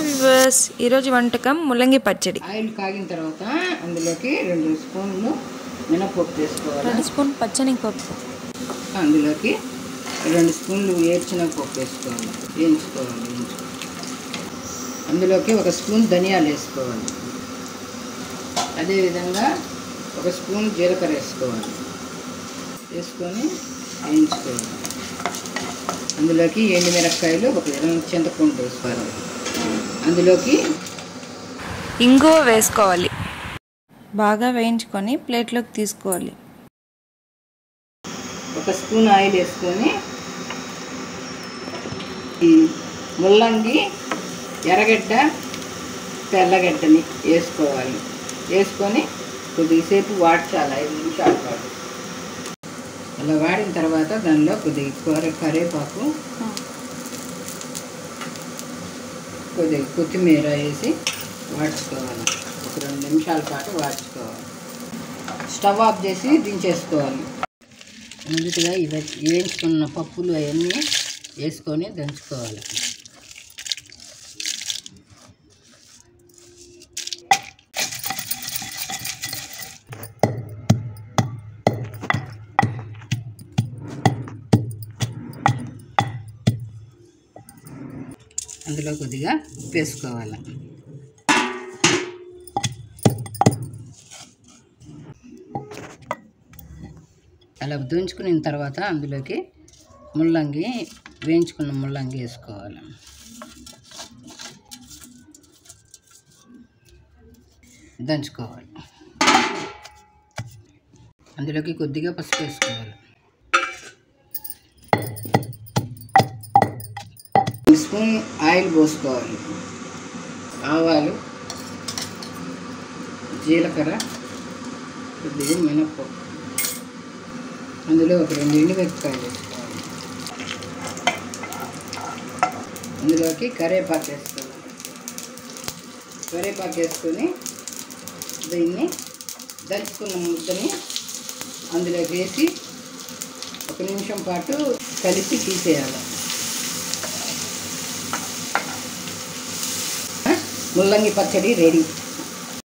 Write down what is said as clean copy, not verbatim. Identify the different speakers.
Speaker 1: Viewers, ఈరోజు వంటకం ముల్లంగి పచ్చడి.
Speaker 2: ఆయిల్ కాగిన తర్వాత అందులోకి 2 స్పూన్లు మినపప్పు వేసుకోవాలి.
Speaker 1: 2 స్పూన్ పచ్చనిపప్పు.
Speaker 2: అందులోకి 2 స్పూన్లు వేరుశనగపప్పు వేసుకోవాలి. వేయించుకోవాలి. అందులోకి 1 స్పూన్ ధనియాలు వేసుకోవాలి. అదేవిధంగా 1 స్పూన్ జీలకర్ర వేసుకోవాలి. వేసుకొని వేయించుకోవాలి. అందులోకి ఎండుమిరపకాయలు 1 చింతపండు వేసుకోవాలి. అందులోకి
Speaker 1: ఇంగువ వేసుకోవాలి. బాగా వేయించుకొని ప్లేట్లోకి తీసుకోవాలి.
Speaker 2: 1 స్పూన్ ఆయిల్ వేసుకొని ఈ ముల్లంగి, ఎర్రగడ్డ, తెల్లగడ్డని వేసుకోవాలి. వేసుకొని కొద్దిసేపు వాడ్చాలి. 5 నిమిషాల పాటు. అలా వాడిన తర్వాత దానిలో కొద్దిగా కరివేపాకు, కొద్దిగా కొత్తిమీర వేసి వాడ్చుకోవాలి. 2 నిమిషాల పాటు వాడ్చుకోవాలి. స్టవ్ ఆఫ్ చేసి దించేసుకోవాలి. ముందుగా ఇవి వేయించుకున్న పప్పులు అవన్నీ వేసుకొని దంచుకోవాలి. అందులో కొద్దిగా ఉప్పు వేసుకోవాలి. అలా దంచుకున్న తర్వాత అందులోకి ముల్లంగి, వేయించుకున్న ముల్లంగి వేసుకోవాలి. దంచుకోవాలి. అందులోకి కొద్దిగా పసుపు వేసుకోవాలి. 1 స్పూన్ ఆయిల్ పోసుకోవాలి. ఆవాలు, జీలకర్ర, కొద్దిగా మినపప్పు, అందులో 2 ఎండుమిరపకాయలు వేసుకోవాలి. అందులోకి కరివేపాకు వేసుకోవాలి. కరివేపాకు వేసుకొని దీన్ని దంచుకున్న ముద్దని అందులోకి వేసి 1 నిమిషం పాటు కలిపి తీసేయాలి. ముల్లంగి పచ్చడి రెడీ.